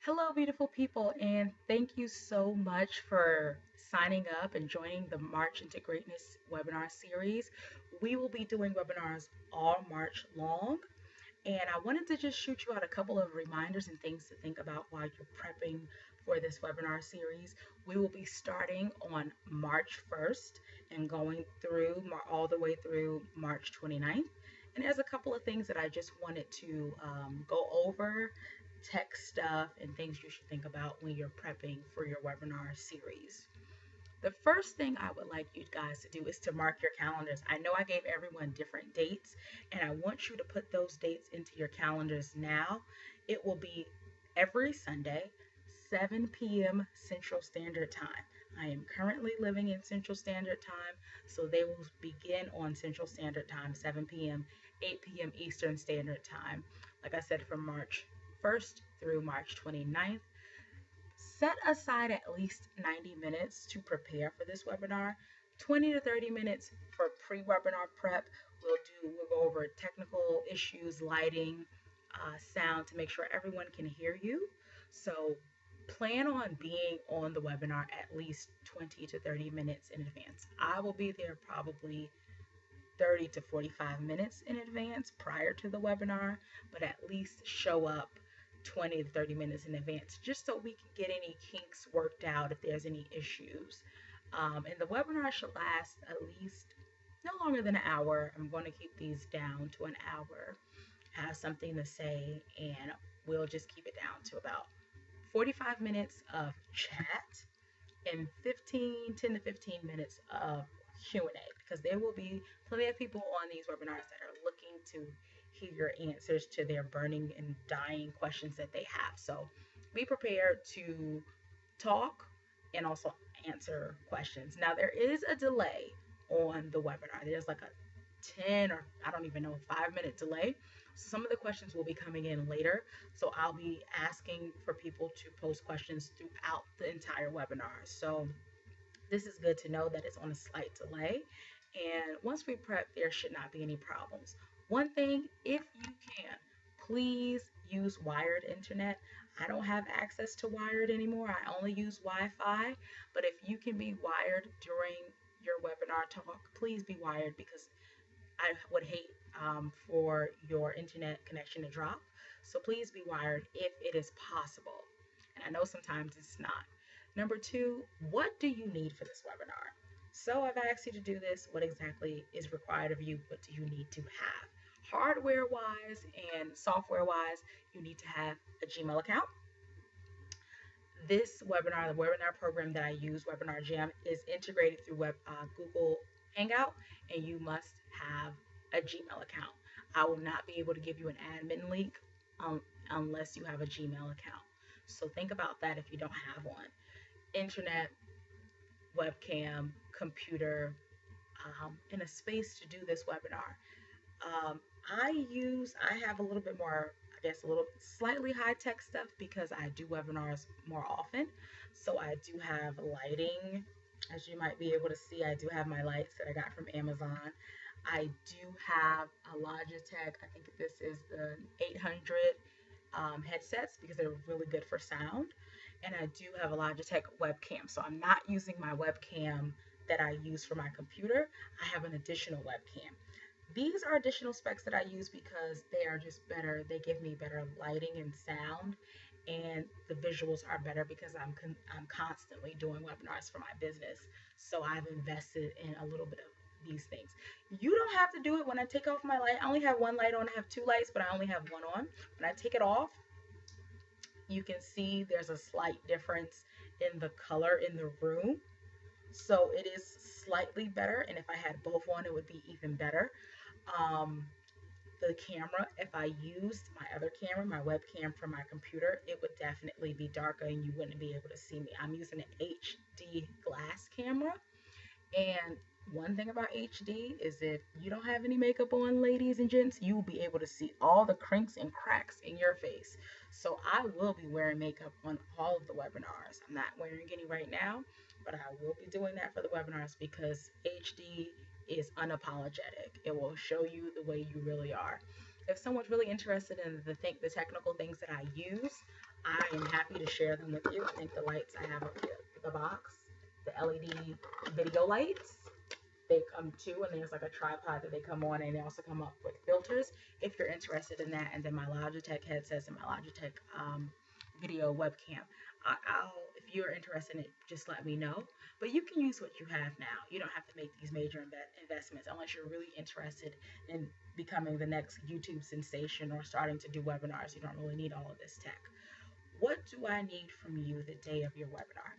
Hello, beautiful people, and thank you so much for signing up and joining the March into Greatness webinar series. We will be doing webinars all March long, and I wanted to just shoot you out a couple of reminders and things to think about while you're prepping for this webinar series. We will be starting on March 1st and going through all the way through March 29th. And there's a couple of things that I just wanted to go over, tech stuff, and things you should think about when you're prepping for your webinar series. The first thing I would like you guys to do is to mark your calendars. I know I gave everyone different dates, and I want you to put those dates into your calendars now. It will be every Sunday, 7 p.m. Central Standard Time. I am currently living in Central Standard Time, so they will begin on Central Standard Time, 7 p.m., 8 p.m. Eastern Standard Time. Like I said, from March 1st through March 29th. Set aside at least 90 minutes to prepare for this webinar, 20 to 30 minutes for pre-webinar prep. We'll go over technical issues, lighting, sound to make sure everyone can hear you. So plan on being on the webinar at least 20 to 30 minutes in advance. I will be there probably 30 to 45 minutes in advance prior to the webinar, but at least show up 20 to 30 minutes in advance just so we can get any kinks worked out if there's any issues. And the webinar should last at least no longer than an hour. I'm going to keep these down to an hour, have something to say, and we'll just keep it down to about 45 minutes of chat and 10 to 15 minutes of Q&A, because there will be plenty of people on these webinars that are looking to hear your answers to their burning and dying questions that they have. So be prepared to talk and also answer questions. Now, there is a delay on the webinar. There's like a 10 or I don't even know, 5-minute delay. Some of the questions will be coming in later. So I'll be asking for people to post questions throughout the entire webinar. So this is good to know that it's on a slight delay. And once we prep, there should not be any problems. One thing, if you can, please use wired internet. I don't have access to wired anymore. I only use Wi-Fi. But if you can be wired during your webinar talk, please be wired, because I would hate for your internet connection to drop. So please be wired if it is possible. And I know sometimes it's not. Number two, what do you need for this webinar? So I've asked you to do this. What exactly is required of you? What do you need to have? Hardware wise and software wise, you need to have a Gmail account. This webinar, the webinar program that I use, Webinar Jam, is integrated through Google Hangout, and you must have a Gmail account. I will not be able to give you an admin link unless you have a Gmail account. So think about that if you don't have one. Internet, webcam, computer, and a space to do this webinar. I have a little bit more, I guess, a little slightly high tech stuff because I do webinars more often. So I do have lighting. As you might be able to see, I do have my lights that I got from Amazon. I do have a Logitech. I think this is the 800 headsets because they're really good for sound. And I do have a Logitech webcam. So I'm not using my webcam that I use for my computer. I have an additional webcam. These are additional specs that I use because they are just better. They give me better lighting and sound, and the visuals are better because I'm constantly doing webinars for my business. So I've invested in a little bit of these things. You don't have to do it. When I take off my light, I only have one light on. I have two lights, but I only have one on. When I take it off, you can see there's a slight difference in the color in the room. So it is slightly better, and if I had both on, it would be even better. The camera, if I used my other camera, my webcam from my computer, it would definitely be darker and you wouldn't be able to see me. I'm using an HD glass camera, and one thing about HD is if you don't have any makeup on, ladies and gents, you will be able to see all the crinks and cracks in your face. So I will be wearing makeup on all of the webinars. I'm not wearing any right now, but I will be doing that for the webinars because HD is unapologetic. It will show you the way you really are. If someone's really interested in the technical things that I use, I am happy to share them with you. I think the lights I have up here, the box, the LED video lights, they come too, and there's like a tripod that they come on, and they also come up with filters if you're interested in that. And then my Logitech headsets and my Logitech video webcam. If you're interested in it, just let me know. But you can use what you have now. You don't have to make these major investments unless you're really interested in becoming the next YouTube sensation or starting to do webinars. You don't really need all of this tech. What do I need from you the day of your webinar?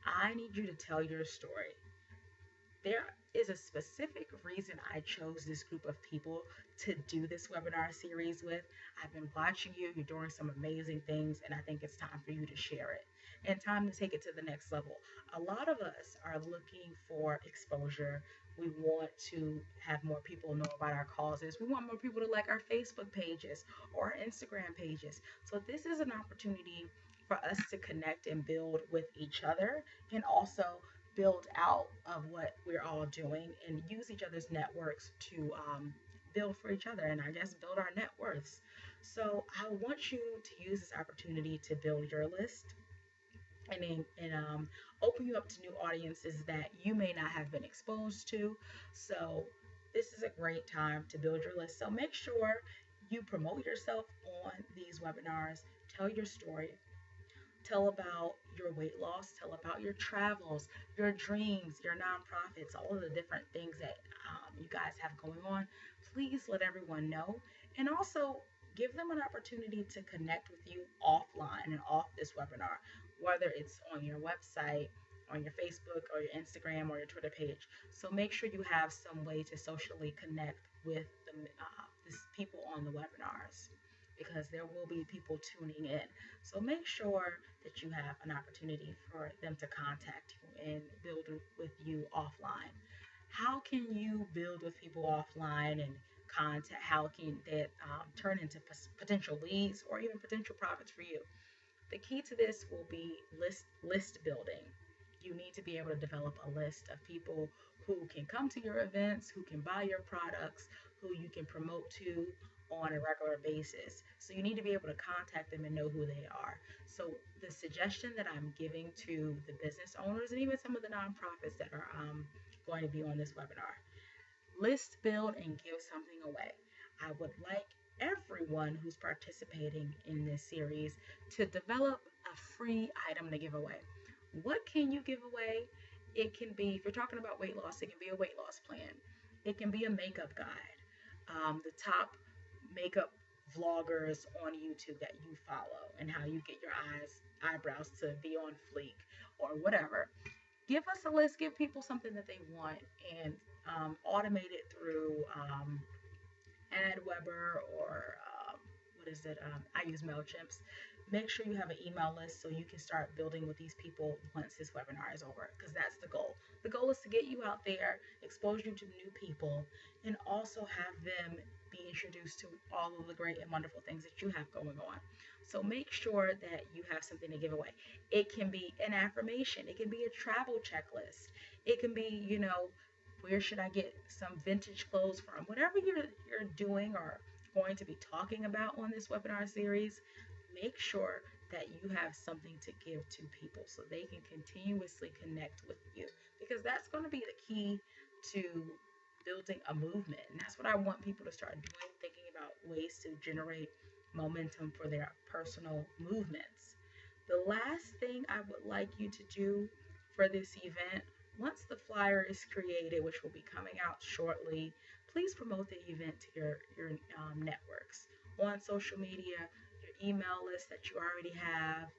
I need you to tell your story. There is a specific reason I chose this group of people to do this webinar series with. I've been watching you, you're doing some amazing things, and I think it's time for you to share it and time to take it to the next level. A lot of us are looking for exposure. We want to have more people know about our causes. We want more people to like our Facebook pages or our Instagram pages. So this is an opportunity for us to connect and build with each other, and also build out of what we're all doing and use each other's networks to build for each other, and I guess build our net worths. So I want you to use this opportunity to build your list and open you up to new audiences that you may not have been exposed to. So this is a great time to build your list. So make sure you promote yourself on these webinars, tell your story, tell about your weight loss, tell about your travels, your dreams, your nonprofits, all of the different things that you guys have going on. Please let everyone know. And also give them an opportunity to connect with you offline and off this webinar, whether it's on your website, on your Facebook or your Instagram or your Twitter page. So make sure you have some way to socially connect with this people on the webinars, because there will be people tuning in. So make sure that you have an opportunity for them to contact you and build with you offline. How can you build with people offline and contact? How can that turn into potential leads or even potential profits for you? The key to this will be list building. You need to be able to develop a list of people who can come to your events, who can buy your products, who you can promote to on a regular basis. So you need to be able to contact them and know who they are. So the suggestion that I'm giving to the business owners and even some of the nonprofits that are going to be on this webinar: list, build, and give something away. I would like everyone who's participating in this series to develop a free item to give away. What can you give away? It can be, if you're talking about weight loss, it can be a weight loss plan. It can be a makeup guide. The top makeup vloggers on YouTube that you follow and how you get your eyebrows to be on fleek or whatever. Give us a list, give people something that they want, and automate it through AdWeber or what is it? I use MailChimp. Make sure you have an email list so you can start building with these people once this webinar is over, because that's the goal. The goal is to get you out there, expose you to new people, and also have them be introduced to all of the great and wonderful things that you have going on. So make sure that you have something to give away. It can be an affirmation. It can be a travel checklist. It can be, where should I get some vintage clothes from? Whatever you're doing or going to be talking about on this webinar series, make sure that you have something to give to people so they can continuously connect with you, because that's going to be the key to building a movement. And that's what I want people to start doing, thinking about ways to generate momentum for their personal movements. The last thing I would like you to do for this event, once the flyer is created, which will be coming out shortly, please promote the event to your networks on social media, your email list that you already have,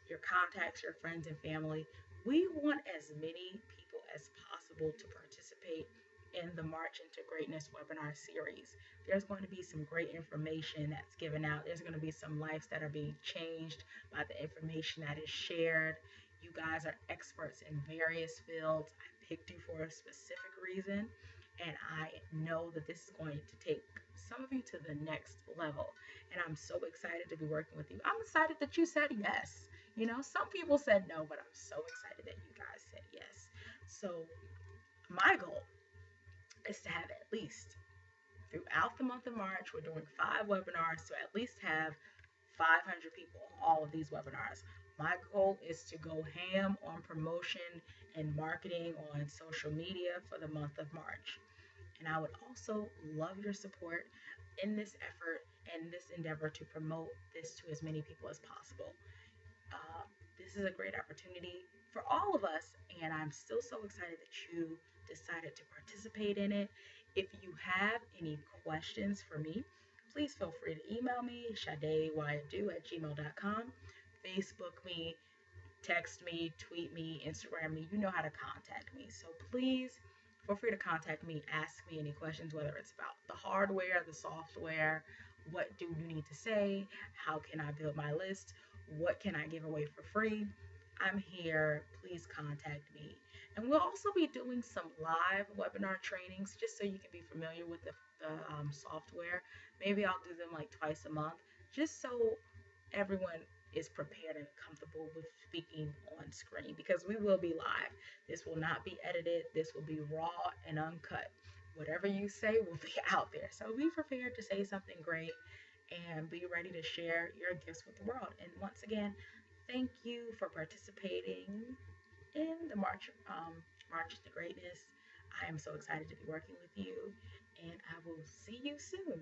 your contacts, your friends and family. We want as many people as possible to participate in the March into Greatness webinar series. There's going to be some great information that's given out. There's going to be some lives that are being changed by the information that is shared. You guys are experts in various fields. I picked you for a specific reason, and I know that this is going to take some of you to the next level. And I'm so excited to be working with you. I'm excited that you said yes. Some people said no, but I'm so excited that you guys said yes. So my goal is to have at least throughout the month of March, we're doing 5 webinars to at least have 500 people on all of these webinars. My goal is to go ham on promotion and marketing on social media for the month of March. And I would also love your support in this effort and this endeavor to promote this to as many people as possible. Uh, this is a great opportunity for all of us, and I'm still so excited that you decided to participate in it. If you have any questions for me, please feel free to email me, shadeywhyado@gmail.com, Facebook me, text me, tweet me, Instagram me. You know how to contact me. So please feel free to contact me, ask me any questions, whether it's about the hardware, the software, what do you need to say, how can I build my list, what can I give away for free. I'm here. Please contact me. And we'll also be doing some live webinar trainings just so you can be familiar with the software. Maybe I'll do them like twice a month just so everyone is prepared and comfortable with speaking on screen, because we will be live. This will not be edited. This will be raw and uncut. Whatever you say will be out there. So be prepared to say something great and be ready to share your gifts with the world. And once again, thank you for participating in the March to Greatness. I am so excited to be working with you, and I will see you soon.